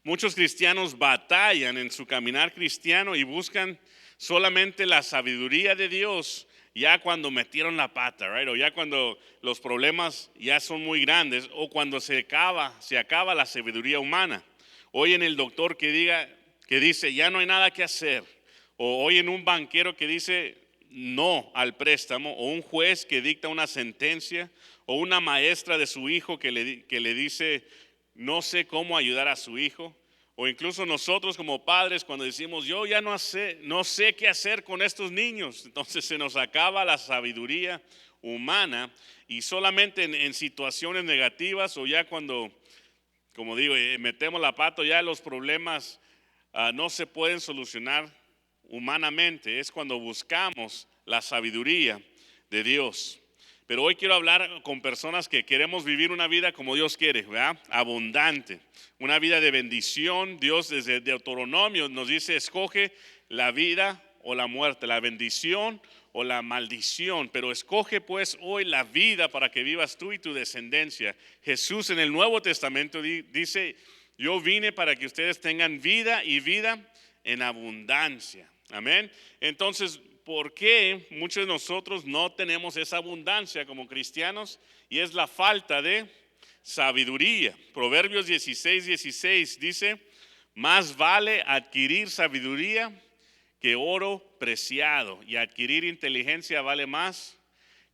Muchos cristianos batallan en su caminar cristiano y buscan solamente la sabiduría de Dios ya cuando metieron la pata, right? O ya cuando los problemas ya son muy grandes o cuando se acaba la sabiduría humana. Hoy en el doctor que dice ya no hay nada que hacer, o hoy en un banquero que dice no al préstamo, o un juez que dicta una sentencia, o una maestra de su hijo que le dice no sé cómo ayudar a su hijo, o incluso nosotros como padres cuando decimos yo ya no sé qué hacer con estos niños, entonces se nos acaba la sabiduría humana y solamente en situaciones negativas o ya cuando, como digo, metemos la pata, ya los problemas no se pueden solucionar humanamente, es cuando buscamos la sabiduría de Dios. Pero hoy quiero hablar con personas que queremos vivir una vida como Dios quiere, ¿verdad? Abundante, una vida de bendición. Dios desde Deuteronomio nos dice, escoge la vida o la muerte, la bendición o la maldición, pero escoge pues hoy la vida para que vivas tú y tu descendencia. Jesús en el Nuevo Testamento dice, yo vine para que ustedes tengan vida y vida en abundancia. Amén. Entonces, ¿por qué muchos de nosotros no tenemos esa abundancia como cristianos? Y es la falta de sabiduría. Proverbios 16:16 dice, más vale adquirir sabiduría que oro preciado, y adquirir inteligencia vale más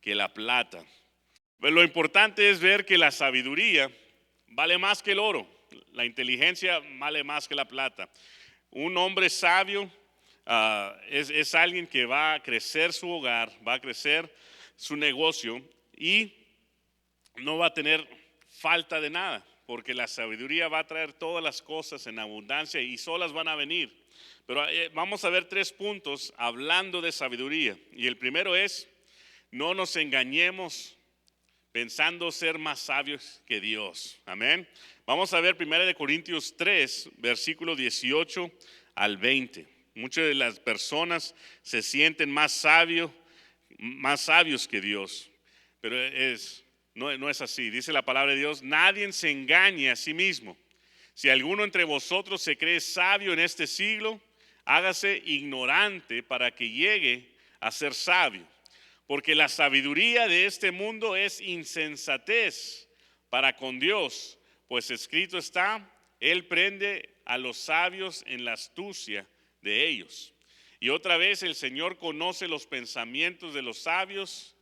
que la plata. Pero lo importante es ver que la sabiduría vale más que el oro, la inteligencia vale más que la plata. Un hombre sabio es alguien que va a crecer su hogar, va a crecer su negocio y no va a tener falta de nada, porque la sabiduría va a traer todas las cosas en abundancia y solas van a venir. Pero vamos a ver 3 puntos hablando de sabiduría. Y el primero es, no nos engañemos pensando ser más sabios que Dios. Amén. Vamos a ver 1 Corintios 3, versículo 18 al 20. Muchas de las personas se sienten más sabios que Dios, pero no es así. Dice la palabra de Dios, nadie se engañe a sí mismo. Si alguno entre vosotros se cree sabio en este siglo, hágase ignorante para que llegue a ser sabio. Porque la sabiduría de este mundo es insensatez para con Dios, pues escrito está, Él prende a los sabios en la astucia de ellos. Y otra vez el Señor conoce los pensamientos de los sabios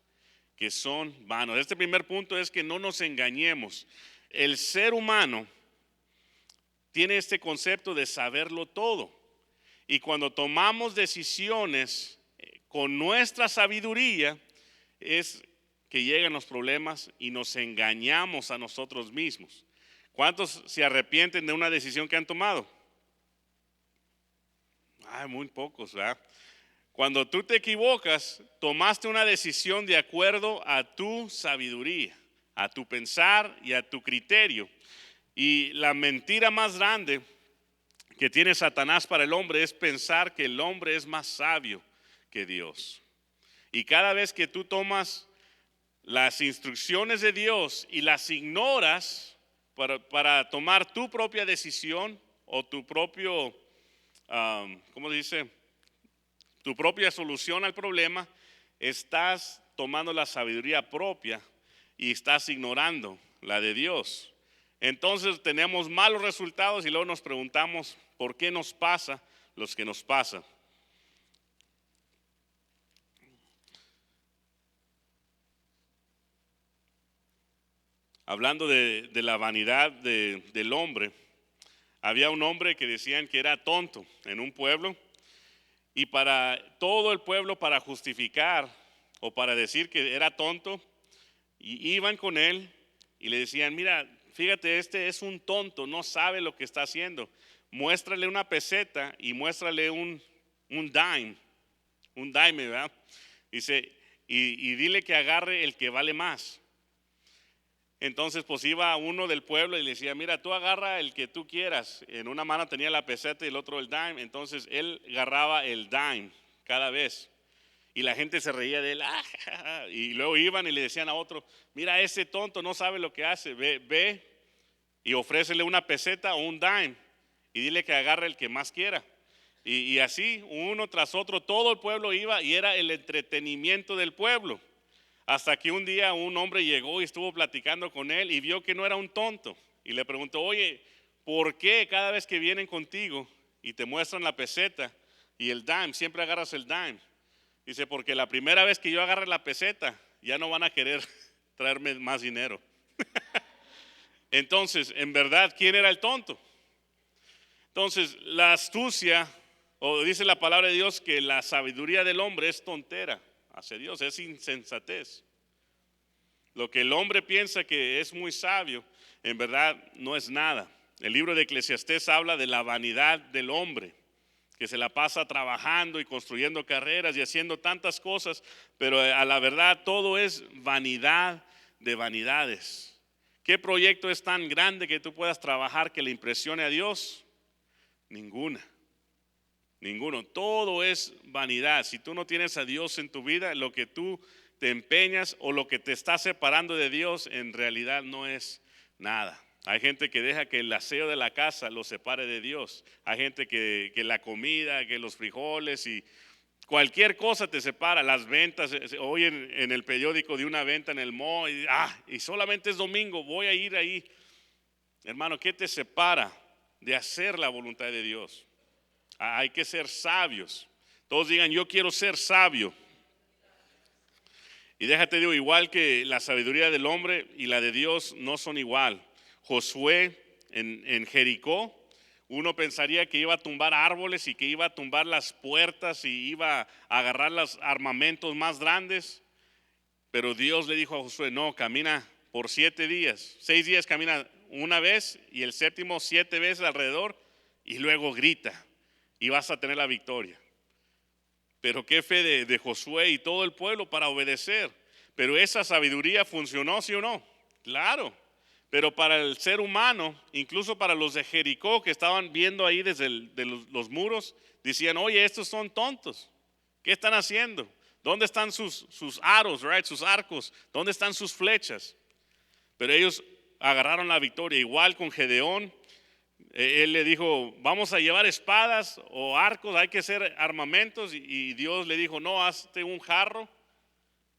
que son vanos. Este primer punto es que no nos engañemos. El ser humano tiene este concepto de saberlo todo. Y cuando tomamos decisiones con nuestra sabiduría, es que llegan los problemas y nos engañamos a nosotros mismos. ¿Cuántos se arrepienten de una decisión que han tomado? Muy pocos, ¿verdad? Cuando tú te equivocas, tomaste una decisión de acuerdo a tu sabiduría, a tu pensar y a tu criterio. Y la mentira más grande que tiene Satanás para el hombre es pensar que el hombre es más sabio que Dios. Y cada vez que tú tomas las instrucciones de Dios y las ignoras para tomar tu propia decisión o tu propio, ¿cómo dice? Tu propia solución al problema, estás tomando la sabiduría propia y estás ignorando la de Dios. Entonces tenemos malos resultados y luego nos preguntamos por qué nos pasa lo que nos pasa. Hablando de la vanidad del hombre, había un hombre que decían que era tonto en un pueblo, y para todo el pueblo, para justificar o para decir que era tonto, iban con él y le decían, mira, fíjate, este es un tonto, no sabe lo que está haciendo. Muéstrale una peseta y muéstrale un dime, ¿verdad? Dice, y dile que agarre el que vale más. Entonces pues iba uno del pueblo y le decía, mira, tú agarra el que tú quieras. En una mano tenía la peseta y el otro el dime. Entonces él agarraba el dime cada vez. Y la gente se reía de él. Y luego iban y le decían a otro, mira, ese tonto no sabe lo que hace. Ve y ofrécele una peseta o un dime. y dile que agarre el que más quiera. Y así, uno tras otro, todo el pueblo iba y era el entretenimiento del pueblo. Hasta que un día un hombre llegó y estuvo platicando con él y vio que no era un tonto. Y le preguntó, oye, ¿por qué cada vez que vienen contigo y te muestran la peseta y el dime, siempre agarras el dime? Dice, porque la primera vez que yo agarre la peseta, ya no van a querer traerme más dinero. Entonces, en verdad, ¿quién era el tonto? Entonces, la astucia, o dice la palabra de Dios que la sabiduría del hombre es tontera hacia Dios, es insensatez. Lo que el hombre piensa que es muy sabio, en verdad no es nada. El libro de Eclesiastés habla de la vanidad del hombre, que se la pasa trabajando y construyendo carreras y haciendo tantas cosas, pero a la verdad todo es vanidad de vanidades. ¿Qué proyecto es tan grande que tú puedas trabajar que le impresione a Dios? Ninguna. Ninguno. Todo es vanidad. Si tú no tienes a Dios en tu vida, lo que tú te empeñas o lo que te está separando de Dios en realidad no es nada. Hay gente que deja que el aseo de la casa lo separe de Dios. Hay gente que la comida, que los frijoles y cualquier cosa te separa. Las ventas, hoy en el periódico de una venta en el mall y solamente es domingo, voy a ir ahí. Hermano, ¿qué te separa de hacer la voluntad de Dios? Hay que ser sabios. Todos digan, yo quiero ser sabio. Y déjate digo, igual que la sabiduría del hombre y la de Dios no son igual. Josué en Jericó, uno pensaría que iba a tumbar árboles y que iba a tumbar las puertas y iba a agarrar los armamentos más grandes. Pero Dios le dijo a Josué, no, camina por 7 días. 6 días camina una vez y el séptimo 7 veces alrededor y luego grita y vas a tener la victoria. Pero qué fe de Josué y todo el pueblo para obedecer. Pero esa sabiduría funcionó, ¿sí o no? Claro. Pero para el ser humano, incluso para los de Jericó que estaban viendo ahí desde los muros, decían, oye, estos son tontos. ¿Qué están haciendo? ¿Dónde están sus aros, right? Sus arcos? ¿Dónde están sus flechas? Pero ellos agarraron la victoria. Igual con Gedeón, él le dijo, vamos a llevar espadas o arcos, hay que hacer armamentos. Y Dios le dijo, no, hazte un jarro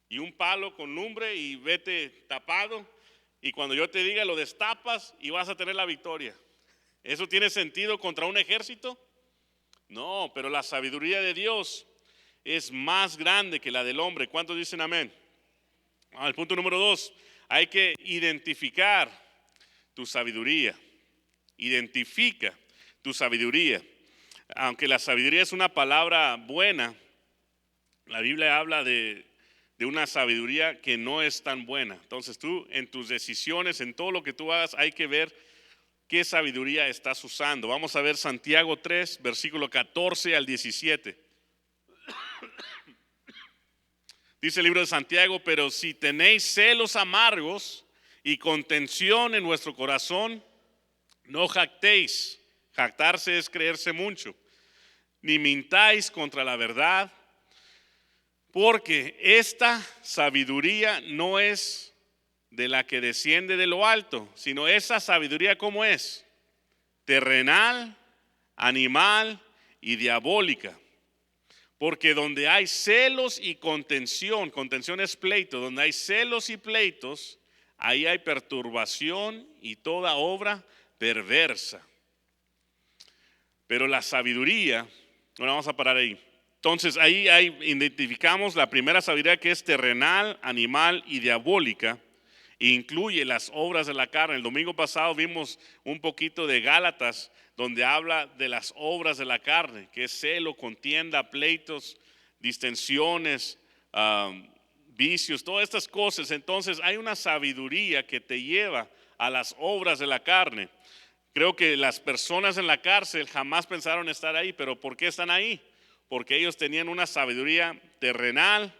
y un palo con lumbre y vete tapado. Y cuando yo te diga, lo destapas y vas a tener la victoria. ¿Eso tiene sentido contra un ejército? No, pero la sabiduría de Dios es más grande que la del hombre. ¿Cuántos dicen amén? El punto número 2, hay que identificar tu sabiduría. Identifica tu sabiduría. Aunque la sabiduría es una palabra buena, la Biblia habla de una sabiduría que no es tan buena. Entonces tú en tus decisiones, en todo lo que tú hagas, hay que ver qué sabiduría estás usando. Vamos a ver Santiago 3, versículo 14 al 17. Dice el libro de Santiago, pero si tenéis celos amargos y contención en vuestro corazón, no jactéis. Jactarse es creerse mucho. Ni mintáis contra la verdad, porque esta sabiduría no es de la que desciende de lo alto, sino esa sabiduría, ¿cómo es? Terrenal, animal y diabólica. Porque donde hay celos y contención es pleito, donde hay celos y pleitos, ahí hay perturbación y toda obra perversa. Pero la sabiduría, bueno, vamos a parar ahí. Entonces ahí identificamos la primera sabiduría, que es terrenal, animal y diabólica. E incluye las obras de la carne. El domingo pasado vimos un poquito de Gálatas, donde habla de las obras de la carne, que es celo, contienda, pleitos, distensiones, vicios, todas estas cosas. Entonces hay una sabiduría que te lleva a las obras de la carne. Creo que las personas en la cárcel jamás pensaron estar ahí, pero ¿por qué están ahí? Porque ellos tenían una sabiduría terrenal,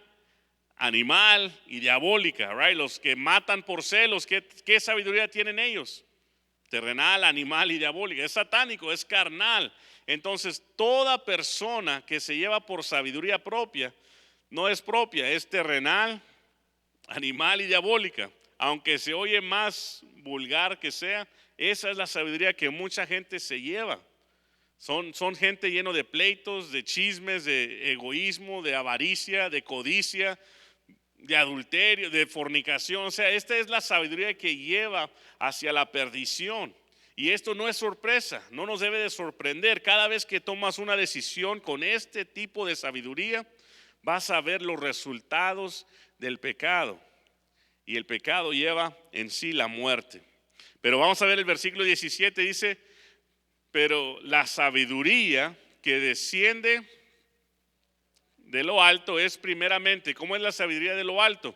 animal y diabólica, right? Los que matan por celos, ¿qué sabiduría tienen ellos? Terrenal, animal y diabólica. Es satánico, es carnal. Entonces toda persona que se lleva por sabiduría propia no es propia, es terrenal, animal y diabólica. Aunque se oye más vulgar que sea, esa es la sabiduría que mucha gente se lleva. Son gente lleno de pleitos, de chismes, de egoísmo, de avaricia, de codicia, de adulterio, de fornicación. O sea, esta es la sabiduría que lleva hacia la perdición. Y esto no es sorpresa, no nos debe de sorprender. Cada vez que tomas una decisión con este tipo de sabiduría, vas a ver los resultados del pecado. Y el pecado lleva en sí la muerte. Pero vamos a ver el versículo 17, dice, pero la sabiduría que desciende de lo alto es primeramente, ¿cómo es la sabiduría de lo alto?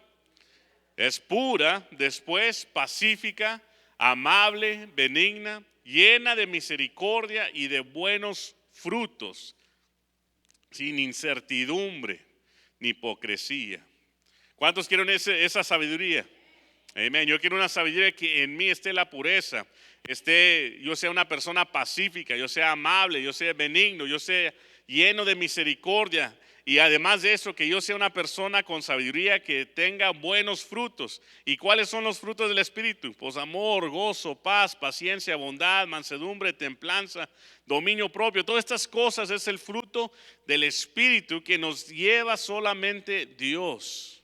Es pura, después pacífica, amable, benigna, llena de misericordia y de buenos frutos, sin incertidumbre ni hipocresía. ¿Cuántos quieren esa sabiduría? Amén. Yo quiero una sabiduría que en mí esté la pureza, yo sea una persona pacífica, yo sea amable, yo sea benigno, yo sea lleno de misericordia. Y además de eso, que yo sea una persona con sabiduría que tenga buenos frutos. ¿Y cuáles son los frutos del Espíritu? Pues amor, gozo, paz, paciencia, bondad, mansedumbre, templanza, dominio propio. Todas estas cosas es el fruto del Espíritu que nos lleva solamente Dios.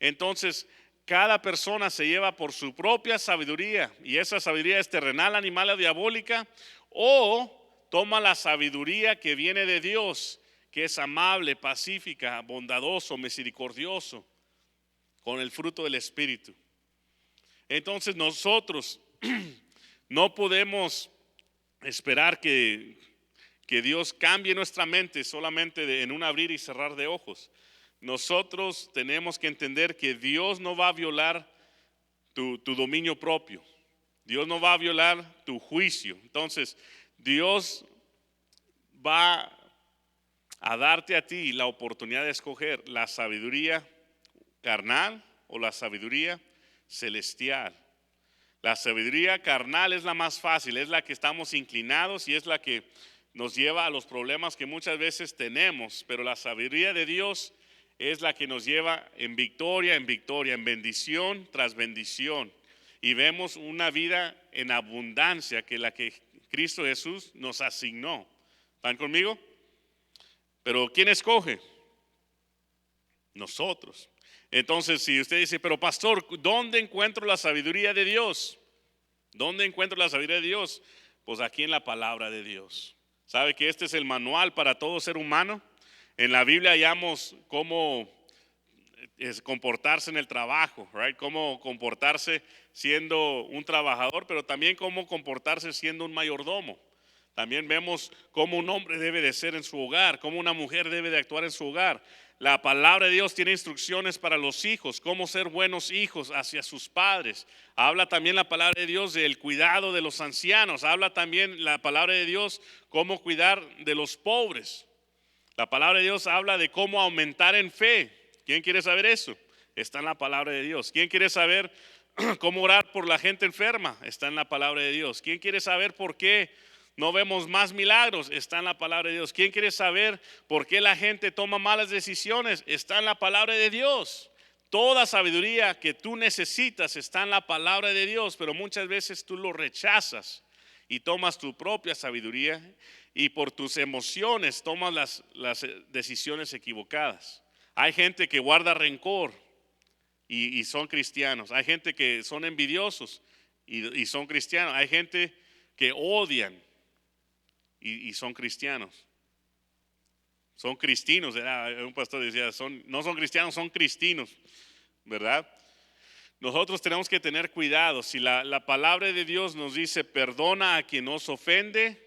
Entonces, cada persona se lleva por su propia sabiduría, y esa sabiduría es terrenal, animal o diabólica, o toma la sabiduría que viene de Dios, que es amable, pacífica, bondadoso, misericordioso, con el fruto del Espíritu. Entonces nosotros no podemos esperar que Dios cambie nuestra mente solamente en un abrir y cerrar de ojos. Nosotros tenemos que entender que Dios no va a violar tu dominio propio. Dios no va a violar tu juicio. Entonces, Dios va a darte a ti la oportunidad de escoger la sabiduría carnal o la sabiduría celestial. La sabiduría carnal es la más fácil, es la que estamos inclinados y es la que nos lleva a los problemas que muchas veces tenemos, pero la sabiduría de Dios es la que nos lleva en victoria, en bendición tras bendición. Y vemos una vida en abundancia que la que Cristo Jesús nos asignó. ¿Están conmigo? Pero ¿quién escoge? Nosotros. Entonces, si usted dice, pero pastor, ¿dónde encuentro la sabiduría de Dios? ¿Dónde encuentro la sabiduría de Dios? Pues aquí en la palabra de Dios. ¿Sabe que este es el manual para todo ser humano? En la Biblia hallamos cómo comportarse en el trabajo, right? Cómo comportarse siendo un trabajador, pero también cómo comportarse siendo un mayordomo. También vemos cómo un hombre debe de ser en su hogar, cómo una mujer debe de actuar en su hogar. La palabra de Dios tiene instrucciones para los hijos, cómo ser buenos hijos hacia sus padres. Habla también la palabra de Dios del cuidado de los ancianos. Habla también la palabra de Dios cómo cuidar de los pobres. La palabra de Dios habla de cómo aumentar en fe. ¿Quién quiere saber eso? Está en la palabra de Dios. ¿Quién quiere saber cómo orar por la gente enferma? Está en la palabra de Dios. ¿Quién quiere saber por qué no vemos más milagros? Está en la palabra de Dios. ¿Quién quiere saber por qué la gente toma malas decisiones? Está en la palabra de Dios. Toda sabiduría que tú necesitas está en la palabra de Dios, pero muchas veces tú lo rechazas y tomas tu propia sabiduría y por tus emociones tomas las decisiones equivocadas. Hay gente que guarda rencor y son cristianos. Hay gente que son envidiosos y son cristianos. Hay gente que odian y son cristianos. Son cristinos, un pastor decía, no son cristianos, son cristinos, ¿verdad? Nosotros tenemos que tener cuidado. Si la palabra de Dios nos dice, perdona a quien nos ofende,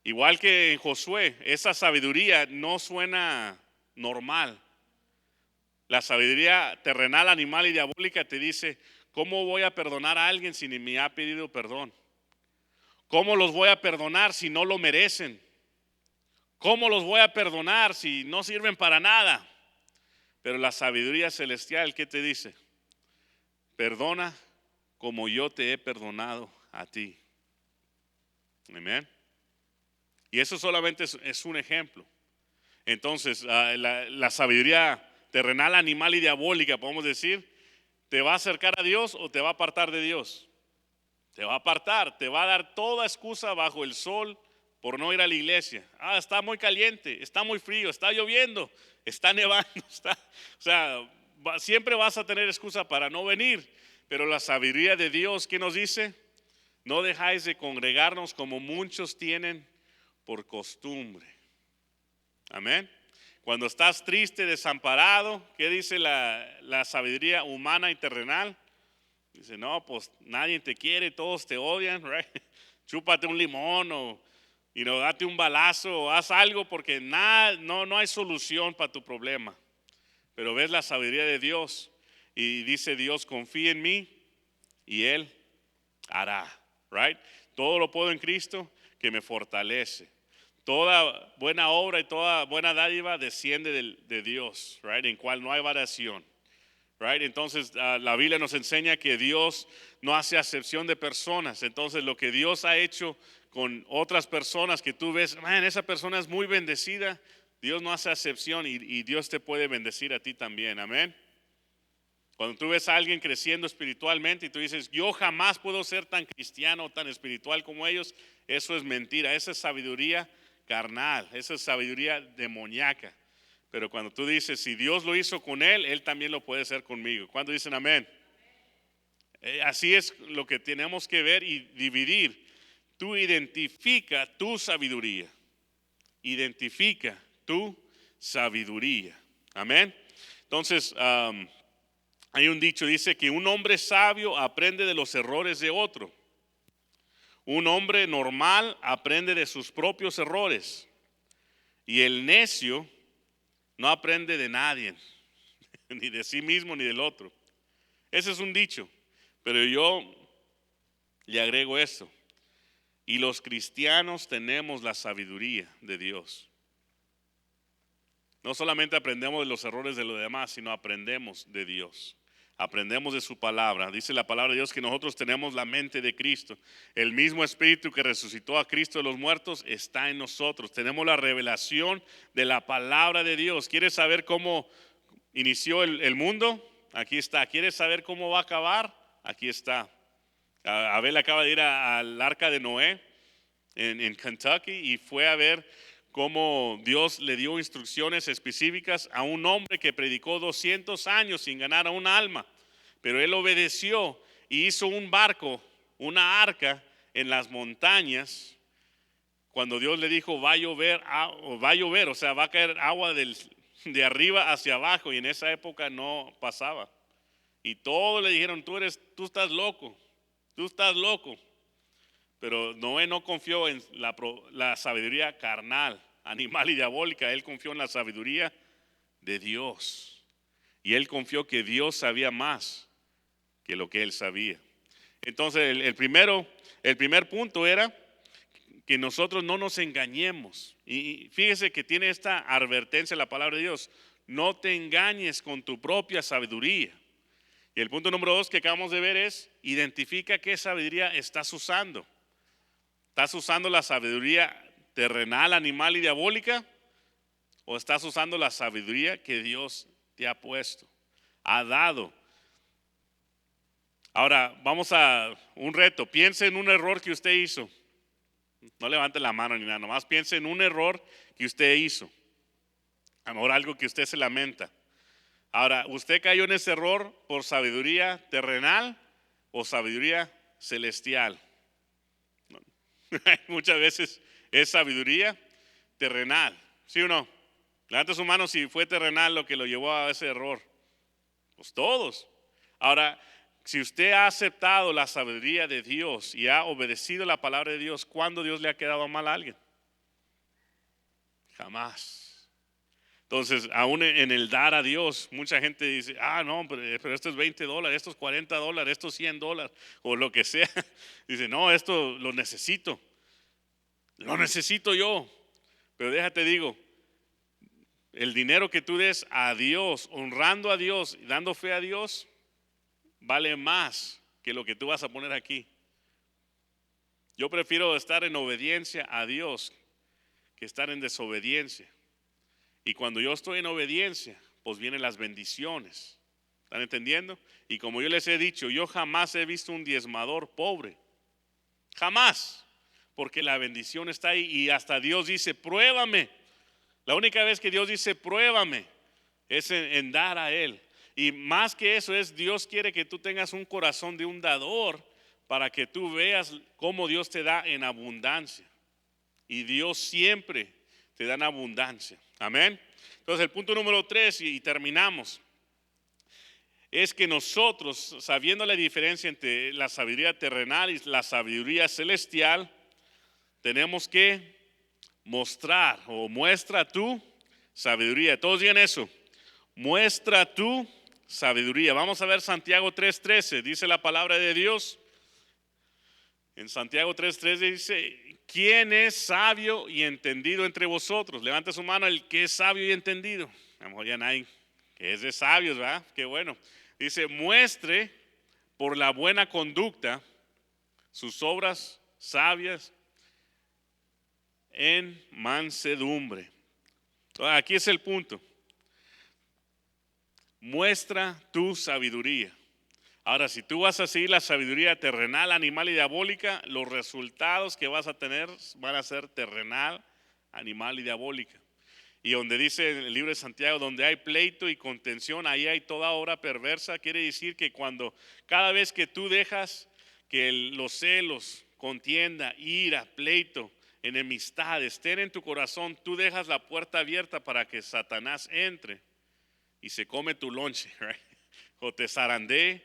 igual que en Josué, esa sabiduría no suena normal. La sabiduría terrenal, animal y diabólica te dice, ¿cómo voy a perdonar a alguien si ni me ha pedido perdón? ¿Cómo los voy a perdonar si no lo merecen? ¿Cómo los voy a perdonar si no sirven para nada? Pero la sabiduría celestial, ¿qué te dice? Perdona como yo te he perdonado a ti. Amén. Y eso solamente es un ejemplo. Entonces, la sabiduría terrenal, animal y diabólica, podemos decir, ¿te va a acercar a Dios o te va a apartar de Dios? Te va a apartar, te va a dar toda excusa bajo el sol por no ir a la iglesia. Está muy caliente, está muy frío, está lloviendo, está nevando. Siempre vas a tener excusa para no venir. Pero la sabiduría de Dios, ¿qué nos dice? No dejáis de congregarnos como muchos tienen por costumbre. Amén. Cuando estás triste, desamparado, ¿qué dice la sabiduría humana y terrenal? Dice, no, pues nadie te quiere, todos te odian, right? Chúpate un limón o date un balazo o haz algo porque no hay solución para tu problema. Pero ves la sabiduría de Dios y dice Dios, confía en mí y Él hará, right? Todo lo puedo en Cristo que me fortalece. Toda buena obra y toda buena dádiva desciende de Dios, right? En cual no hay variación, right? Entonces la Biblia nos enseña que Dios no hace acepción de personas. Entonces lo que Dios ha hecho con otras personas que tú ves, man, esa persona es muy bendecida, Dios no hace acepción y Dios te puede bendecir a ti también, amén. Cuando tú ves a alguien creciendo espiritualmente y tú dices, yo jamás puedo ser tan cristiano, tan espiritual como ellos, eso es mentira, esa es sabiduría carnal, esa es sabiduría demoníaca. Pero cuando tú dices, si Dios lo hizo con él, él también lo puede hacer conmigo. ¿Cuándo dicen amén? Así es lo que tenemos que ver y dividir. Tú identifica tu sabiduría. Identifica tu sabiduría. Amén. Entonces, hay un dicho, dice que un hombre sabio aprende de los errores de otro. Un hombre normal aprende de sus propios errores. Y el necio no aprende de nadie, ni de sí mismo ni del otro. Ese es un dicho. Pero yo le agrego esto. Y los cristianos tenemos la sabiduría de Dios. No solamente aprendemos de los errores de los demás, sino aprendemos de Dios. Aprendemos de su palabra. Dice la palabra de Dios que nosotros tenemos la mente de Cristo. El mismo espíritu que resucitó a Cristo de los muertos está en nosotros. Tenemos la revelación de la palabra de Dios. ¿Quieres saber cómo inició el mundo? Aquí está. ¿Quieres saber cómo va a acabar? Aquí está. Abel acaba de ir al arca de Noé en Kentucky y fue a ver cómo Dios le dio instrucciones específicas a un hombre que predicó 200 años sin ganar a un alma. Pero él obedeció y hizo un barco, una arca en las montañas. Cuando Dios le dijo va a llover, o sea, va a caer agua de arriba hacia abajo, y en esa época no pasaba. Y todos le dijeron, tú estás loco, tú estás loco. Pero Noé no confió en la sabiduría carnal, animal y diabólica. Él confió en la sabiduría de Dios. Y él confió que Dios sabía más que lo que él sabía. Entonces el primer punto era que nosotros no nos engañemos. Y fíjese que tiene esta advertencia la palabra de Dios. No te engañes con tu propia sabiduría. Y el punto número 2 que acabamos de ver es, identifica qué sabiduría estás usando. ¿Estás usando la sabiduría terrenal, animal y diabólica? ¿O estás usando la sabiduría que Dios te ha puesto, ha dado? Ahora, vamos a un reto. Piense en un error que usted hizo. No levante la mano ni nada, nomás piense en un error que usted hizo. A lo mejor algo que usted se lamenta. Ahora, ¿usted cayó en ese error por sabiduría terrenal o sabiduría celestial? Muchas veces es sabiduría terrenal, ¿sí o no? Levante su mano si fue terrenal lo que lo llevó a ese error. Pues todos. Ahora, si usted ha aceptado la sabiduría de Dios y ha obedecido la palabra de Dios, ¿cuándo Dios le ha quedado mal a alguien? Jamás. Entonces, aún en el dar a Dios, mucha gente dice, no, pero esto es $20, esto es $40, esto es $100 o lo que sea. Dice, no, esto lo necesito yo. Pero déjate digo, el dinero que tú des a Dios, honrando a Dios y dando fe a Dios, vale más que lo que tú vas a poner aquí. Yo prefiero estar en obediencia a Dios que estar en desobediencia. Y cuando yo estoy en obediencia, pues vienen las bendiciones. ¿Están entendiendo? Y como yo les he dicho, yo jamás he visto un diezmador pobre. Jamás. porque la bendición está ahí y hasta Dios dice, pruébame. La única vez que Dios dice, pruébame, es en dar a Él. Y más que eso es, Dios quiere que tú tengas un corazón de un dador para que tú veas cómo Dios te da en abundancia. Y Dios siempre te da en abundancia. Amén. Entonces el punto número 3 y terminamos. Es que nosotros, sabiendo la diferencia entre la sabiduría terrenal y la sabiduría celestial, tenemos que mostrar o muestra tu sabiduría. Todos digan eso. Muestra tu sabiduría. Vamos a ver Santiago 3:13. Dice la palabra de Dios. En Santiago 3:13 dice, ¿quién es sabio y entendido entre vosotros? Levanta su mano el que es sabio y entendido. A lo mejor ya nadie que es de sabios, ¿verdad? Qué bueno. Dice, muestre por la buena conducta sus obras sabias en mansedumbre. Aquí es el punto. Muestra tu sabiduría. Ahora, si tú vas a seguir la sabiduría terrenal, animal y diabólica, los resultados que vas a tener van a ser terrenal, animal y diabólica. Y donde dice en el libro de Santiago, donde hay pleito y contención, ahí hay toda obra perversa. Quiere decir que cada vez que tú dejas que los celos, contienda, ira, pleito, enemistad estén en tu corazón, tú dejas la puerta abierta para que Satanás entre y se come tu lonche, right? O te zarandee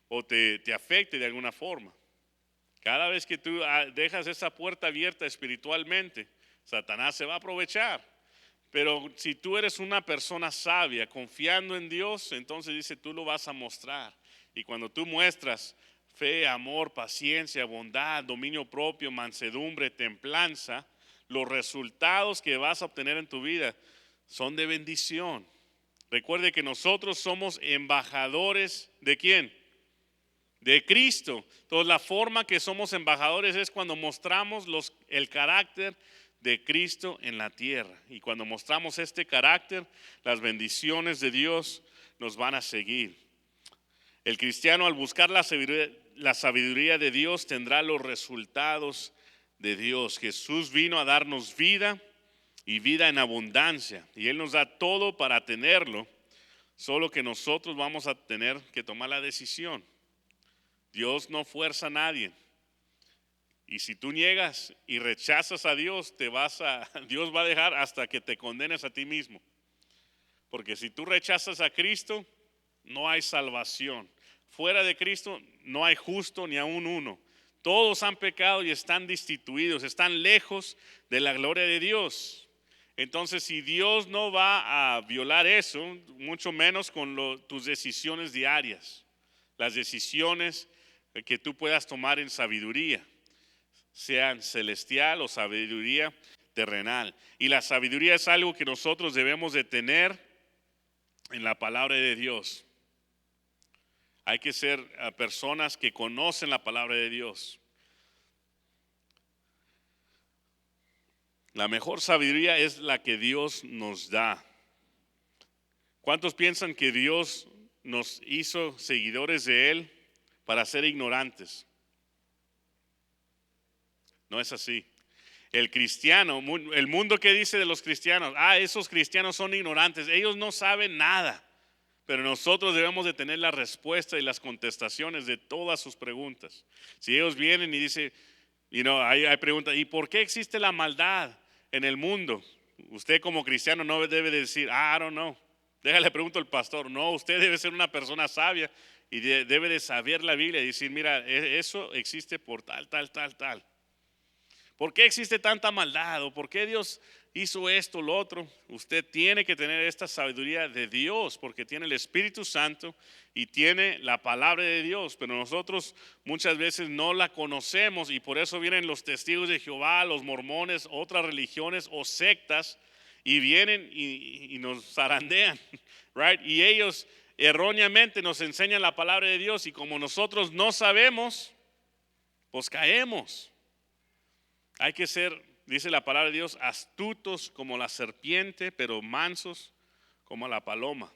o te afecte de alguna forma. Cada vez que tú dejas esa puerta abierta espiritualmente, Satanás se va a aprovechar. Pero si tú eres una persona sabia, confiando en Dios, entonces dice, tú lo vas a mostrar. Y cuando tú muestras fe, amor, paciencia, bondad, dominio propio, mansedumbre, templanza, los resultados que vas a obtener en tu vida son de bendición. Recuerde que nosotros somos embajadores ¿de quién? De Cristo. Entonces la forma que somos embajadores es cuando mostramos el carácter de Cristo en la tierra. Y cuando mostramos este carácter, las bendiciones de Dios nos van a seguir. El cristiano al buscar la sabiduría de Dios tendrá los resultados de Dios. Jesús vino a darnos vida y vida en abundancia. Y Él nos da todo para tenerlo, solo que nosotros vamos a tener que tomar la decisión. Dios no fuerza a nadie. Y si tú niegas y rechazas a Dios, Dios va a dejar hasta que te condenes a ti mismo. Porque si tú rechazas a Cristo, no hay salvación. Fuera de Cristo no hay justo ni aún uno. Todos han pecado y están destituidos, están lejos de la gloria de Dios. Entonces, si Dios no va a violar eso, mucho menos con tus decisiones diarias, las decisiones que tú puedas tomar en sabiduría, sean celestial o sabiduría terrenal. Y la sabiduría es algo que nosotros debemos de tener en la palabra de Dios. Hay que ser personas que conocen la palabra de Dios. La mejor sabiduría es la que Dios nos da. ¿Cuántos piensan que Dios nos hizo seguidores de Él para ser ignorantes? No es así. El cristiano, el mundo que dice de los cristianos, esos cristianos son ignorantes, ellos no saben nada. Pero nosotros debemos de tener la respuesta y las contestaciones de todas sus preguntas. Si ellos vienen y dicen, hay preguntas, ¿y por qué existe la maldad en el mundo? Usted como cristiano no debe de decir, I don't know. Déjale pregunto al pastor. No, usted debe ser una persona sabia y debe de saber la Biblia y decir, mira, eso existe por tal. ¿Por qué existe tanta maldad? ¿O por qué Dios hizo esto, lo otro? Usted tiene que tener esta sabiduría de Dios porque tiene el Espíritu Santo y tiene la palabra de Dios. Pero nosotros muchas veces no la conocemos y por eso vienen los testigos de Jehová, los mormones, otras religiones o sectas y vienen y nos zarandean, right? Y ellos erróneamente nos enseñan la palabra de Dios y como nosotros no sabemos, pues caemos. Hay que ser, dice la palabra de Dios, astutos como la serpiente, pero mansos como la paloma.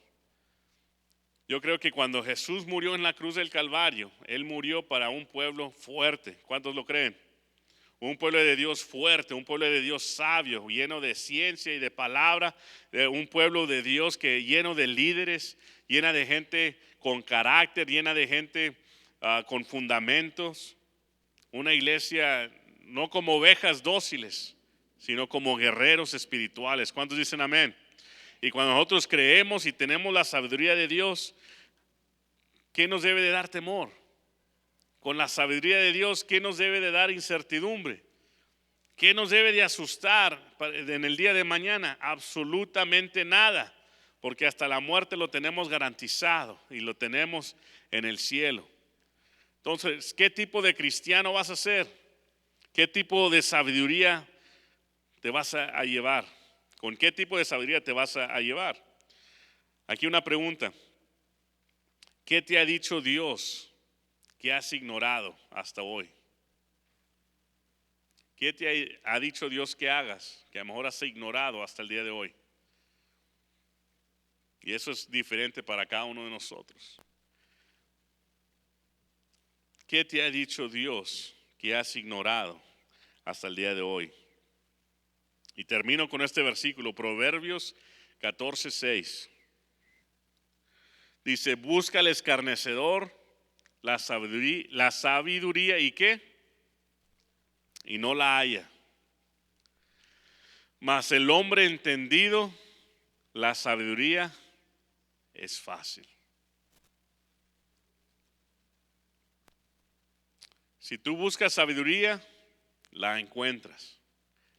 Yo creo que cuando Jesús murió en la cruz del Calvario, Él murió para un pueblo fuerte. ¿Cuántos lo creen? un pueblo de Dios fuerte, un pueblo de Dios sabio, lleno de ciencia y de palabra, un pueblo de Dios que lleno de líderes, llena de gente con carácter, llena de gente con fundamentos. Una iglesia no como ovejas dóciles, sino como guerreros espirituales. ¿Cuántos dicen amén? Y cuando nosotros creemos y tenemos la sabiduría de Dios, ¿qué nos debe de dar temor? Con la sabiduría de Dios, ¿qué nos debe de dar incertidumbre? ¿Qué nos debe de asustar en el día de mañana? Absolutamente nada, porque hasta la muerte lo tenemos garantizado y lo tenemos en el cielo. Entonces, ¿qué tipo de cristiano vas a ser? ¿Qué tipo de sabiduría te vas a llevar? ¿Con qué tipo de sabiduría te vas a llevar? Aquí una pregunta. ¿Qué te ha dicho Dios que has ignorado hasta hoy? ¿Qué te ha dicho Dios que hagas que a lo mejor has ignorado hasta el día de hoy? Y eso es diferente para cada uno de nosotros. ¿Qué te ha dicho Dios que has ignorado hasta el día de hoy? Y termino con este versículo, Proverbios 14:6. Dice, busca al escarnecedor la sabiduría ¿y qué? Y no la halla. Mas el hombre entendido, la sabiduría es fácil. Si tú buscas sabiduría, la encuentras.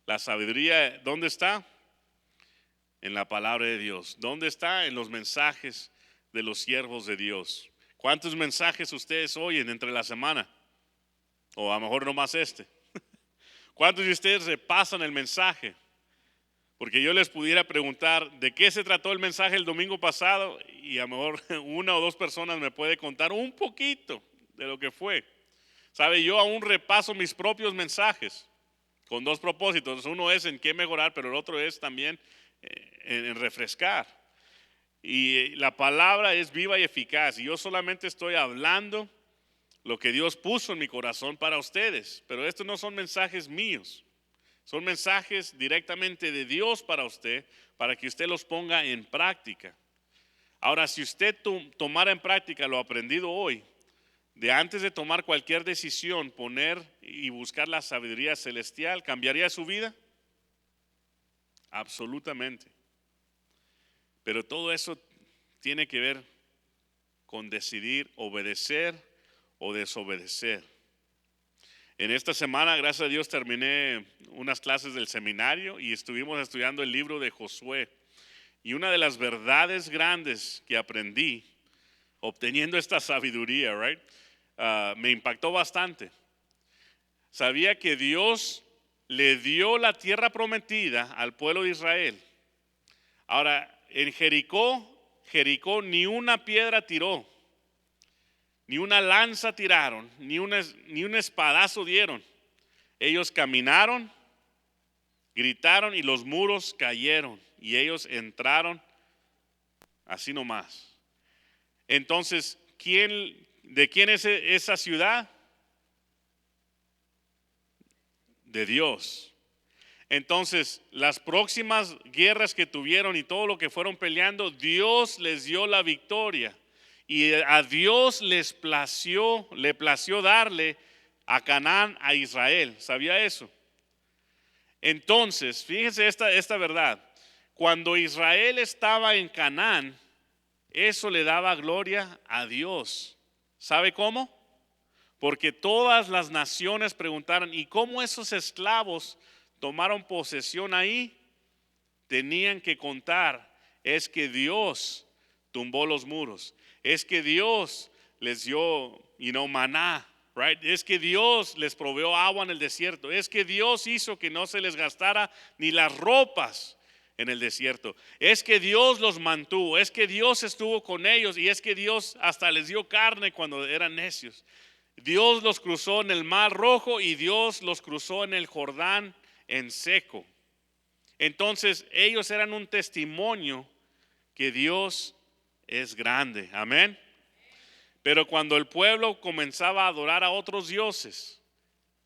La sabiduría, ¿dónde está? En la palabra de Dios. ¿Dónde está? En los mensajes de los siervos de Dios. ¿Cuántos mensajes ustedes oyen entre la semana? O a lo mejor nomás este. ¿Cuántos de ustedes repasan el mensaje? Porque yo les pudiera preguntar de qué se trató el mensaje el domingo pasado y a lo mejor una o dos personas me puede contar un poquito de lo que fue. ¿Sabe? Yo aún repaso mis propios mensajes con dos propósitos. Uno es en qué mejorar, pero el otro es también en refrescar. Y la palabra es viva y eficaz. Y yo solamente estoy hablando lo que Dios puso en mi corazón para ustedes. Pero estos no son mensajes míos. Son mensajes directamente de Dios para usted, para que usted los ponga en práctica. Ahora, si usted tomara en práctica lo aprendido hoy, de antes de tomar cualquier decisión, poner y buscar la sabiduría celestial, ¿cambiaría su vida? Absolutamente. Pero todo eso tiene que ver con decidir obedecer o desobedecer. En esta semana, gracias a Dios, terminé unas clases del seminario y estuvimos estudiando el libro de Josué. Y una de las verdades grandes que aprendí obteniendo esta sabiduría, me impactó bastante. Sabía que Dios le dio la tierra prometida al pueblo de Israel. Ahora, en Jericó ni una piedra tiró, ni una lanza tiraron, ni un espadazo dieron. Ellos caminaron, gritaron y los muros cayeron y ellos entraron así nomás. Entonces, ¿de quién es esa ciudad? De Dios. Entonces, las próximas guerras que tuvieron y todo lo que fueron peleando, Dios les dio la victoria. Y a Dios le plació darle a Canaán a Israel. ¿Sabía eso? Entonces, fíjense esta verdad. Cuando Israel estaba en Canaán, eso le daba gloria a Dios. ¿Sabe cómo? Porque todas las naciones preguntaron, ¿y cómo esos esclavos tomaron posesión ahí? Tenían que contar, es que Dios tumbó los muros. Es que Dios les dio, maná, right? Es que Dios les proveó agua en el desierto. Es que Dios hizo que no se les gastara ni las ropas en el desierto. Es que Dios los mantuvo. Es que Dios estuvo con ellos. Y es que Dios hasta les dio carne cuando eran necios. Dios los cruzó en el Mar Rojo y Dios los cruzó en el Jordán en seco. Entonces ellos eran un testimonio que Dios es grande, amén. Pero cuando el pueblo comenzaba a adorar a otros dioses,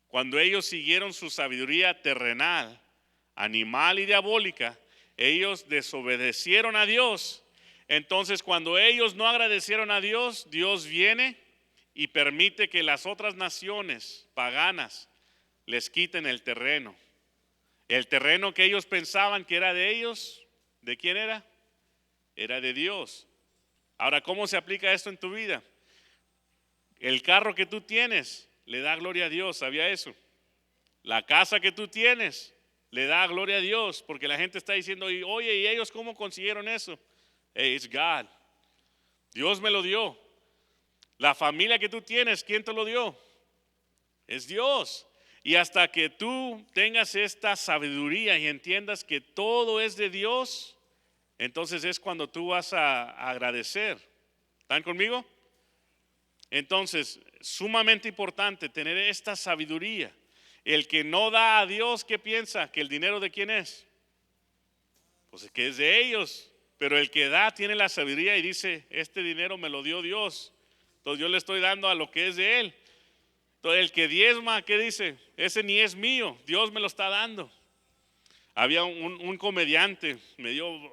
Cuando ellos siguieron su sabiduría terrenal, animal y diabólica, ellos desobedecieron a Dios. Entonces, cuando ellos no agradecieron a Dios, Dios viene y permite que las otras naciones paganas les quiten el terreno. El terreno que ellos pensaban que era de ellos, ¿de quién era? Era de Dios. Ahora, ¿cómo se aplica esto en tu vida? El carro que tú tienes le da gloria a Dios, ¿sabía eso? La casa que tú tienes le da gloria a Dios, porque la gente está diciendo, oye, ¿y ellos cómo consiguieron eso? Hey, it's God. Dios me lo dio. La familia que tú tienes, ¿quién te lo dio? Es Dios. Y hasta que tú tengas esta sabiduría y entiendas que todo es de Dios, entonces es cuando tú vas a agradecer. ¿Están conmigo? Entonces, sumamente importante tener esta sabiduría. El que no da a Dios, ¿qué piensa? ¿Que el dinero de quién es? Pues es que es de ellos. Pero el que da tiene la sabiduría y dice, este dinero me lo dio Dios. Entonces yo le estoy dando a lo que es de Él. Entonces el que diezma, ¿qué dice? Ese ni es mío, Dios me lo está dando. Había un comediante, me dio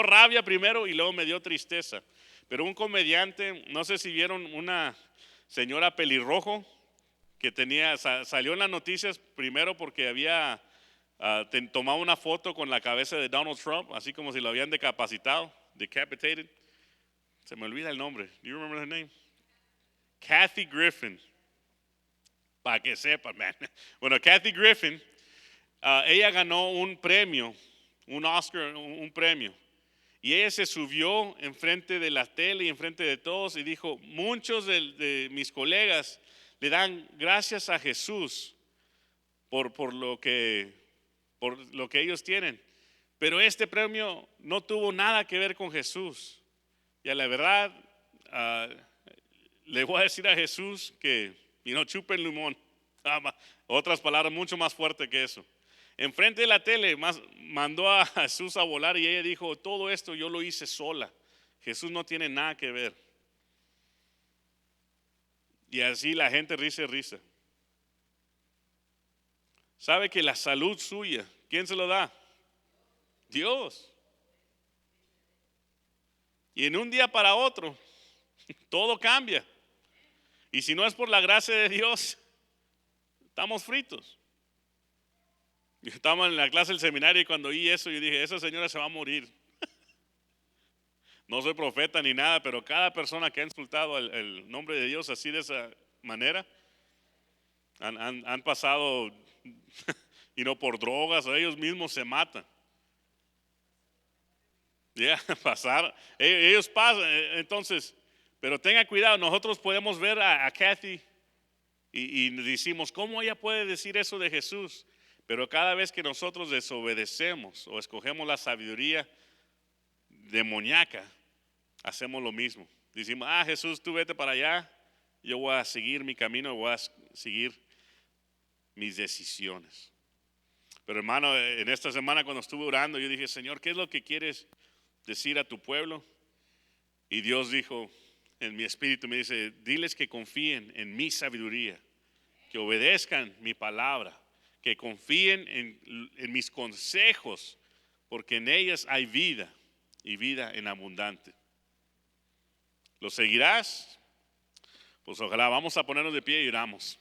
rabia primero y luego me dio tristeza. Pero un comediante, no sé si vieron una señora pelirrojo que salió en las noticias primero porque había tomado una foto con la cabeza de Donald Trump, así como si lo habían decapitated. Se me olvida el nombre. Do you remember her name? Kathy Griffin. Para que sepan, man. Bueno, Kathy Griffin, ella ganó un premio, un Oscar, un premio. Y ella se subió enfrente de la tele y enfrente de todos y dijo, muchos de mis colegas le dan gracias a Jesús por lo que ellos tienen. Pero este premio no tuvo nada que ver con Jesús. Y a la verdad, le voy a decir a Jesús que chupen limón. Otras palabras mucho más fuertes que eso. Enfrente de la tele mandó a Jesús a volar y ella dijo, todo esto yo lo hice sola. Jesús no tiene nada que ver. Y así la gente risa. ¿Sabe que la salud suya, quién se lo da? Dios. Y en un día para otro, todo cambia. Y si no es por la gracia de Dios, estamos fritos. Yo estaba en la clase del seminario y cuando oí eso, yo dije, esa señora se va a morir. No soy profeta ni nada, pero cada persona que ha insultado el nombre de Dios así de esa manera, han pasado por drogas o ellos mismos se matan. Pasar. Ellos pasan, entonces, pero tenga cuidado, nosotros podemos ver a Kathy y decimos, ¿cómo ella puede decir eso de Jesús? Pero cada vez que nosotros desobedecemos o escogemos la sabiduría demoníaca, hacemos lo mismo. Decimos, Jesús, tú vete para allá, yo voy a seguir mi camino, voy a seguir mis decisiones. Pero hermano, en esta semana cuando estuve orando, yo dije, Señor, ¿qué es lo que quieres decir a tu pueblo? Y Dios dijo, en mi espíritu me dice, diles que confíen en mi sabiduría, que obedezcan mi palabra, que confíen en mis consejos, porque en ellas hay vida y vida en abundante. ¿Lo seguirás? Pues ojalá, vamos a ponernos de pie y oramos.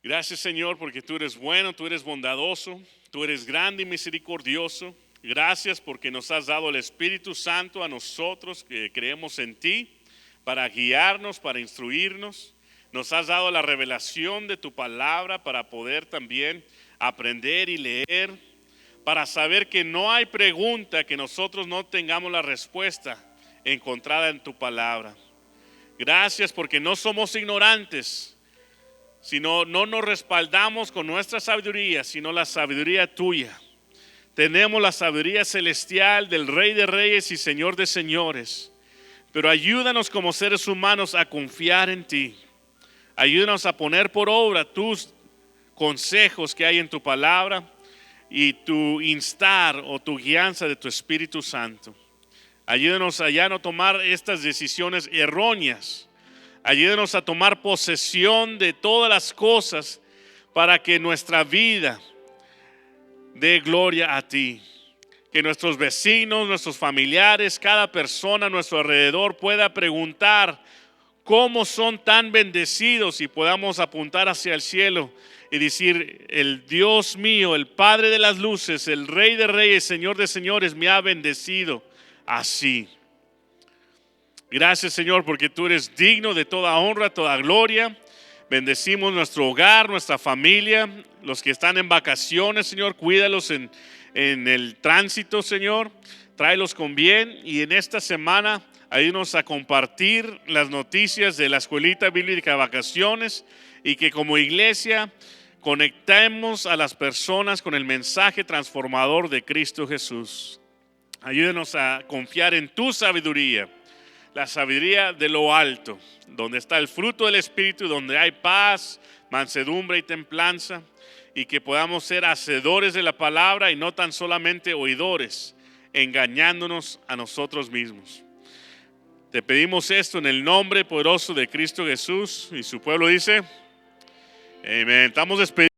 Gracias Señor porque tú eres bueno, tú eres bondadoso, tú eres grande y misericordioso. Gracias porque nos has dado el Espíritu Santo a nosotros que creemos en ti para guiarnos, para instruirnos. Nos has dado la revelación de tu palabra para poder también aprender y leer, para saber que no hay pregunta que nosotros no tengamos la respuesta encontrada en tu palabra. Gracias porque no somos ignorantes, sino no nos respaldamos con nuestra sabiduría, sino la sabiduría tuya. Tenemos la sabiduría celestial del Rey de Reyes y Señor de Señores. Pero ayúdanos como seres humanos a confiar en ti. Ayúdanos a poner por obra tus consejos que hay en tu palabra y tu instar o tu guianza de tu Espíritu Santo. Ayúdanos a ya no tomar estas decisiones erróneas. Ayúdenos a tomar posesión de todas las cosas para que nuestra vida dé gloria a ti. Que nuestros vecinos, nuestros familiares, cada persona a nuestro alrededor pueda preguntar cómo son tan bendecidos y podamos apuntar hacia el cielo y decir: el Dios mío, el Padre de las luces, el Rey de reyes, Señor de señores, me ha bendecido así. Gracias, Señor, porque tú eres digno de toda honra, toda gloria. Bendecimos nuestro hogar, nuestra familia, los que están en vacaciones, Señor, cuídalos en el tránsito, Señor, tráelos con bien. Y en esta semana ayúdanos a compartir las noticias de la Escuelita Bíblica de Vacaciones, y que como iglesia conectemos a las personas con el mensaje transformador de Cristo Jesús. Ayúdanos a confiar en tu sabiduría, la sabiduría de lo alto, donde está el fruto del Espíritu, donde hay paz, mansedumbre y templanza, y que podamos ser hacedores de la palabra y no tan solamente oidores, engañándonos a nosotros mismos. Te pedimos esto en el nombre poderoso de Cristo Jesús, y su pueblo dice: amén. Estamos despedidos.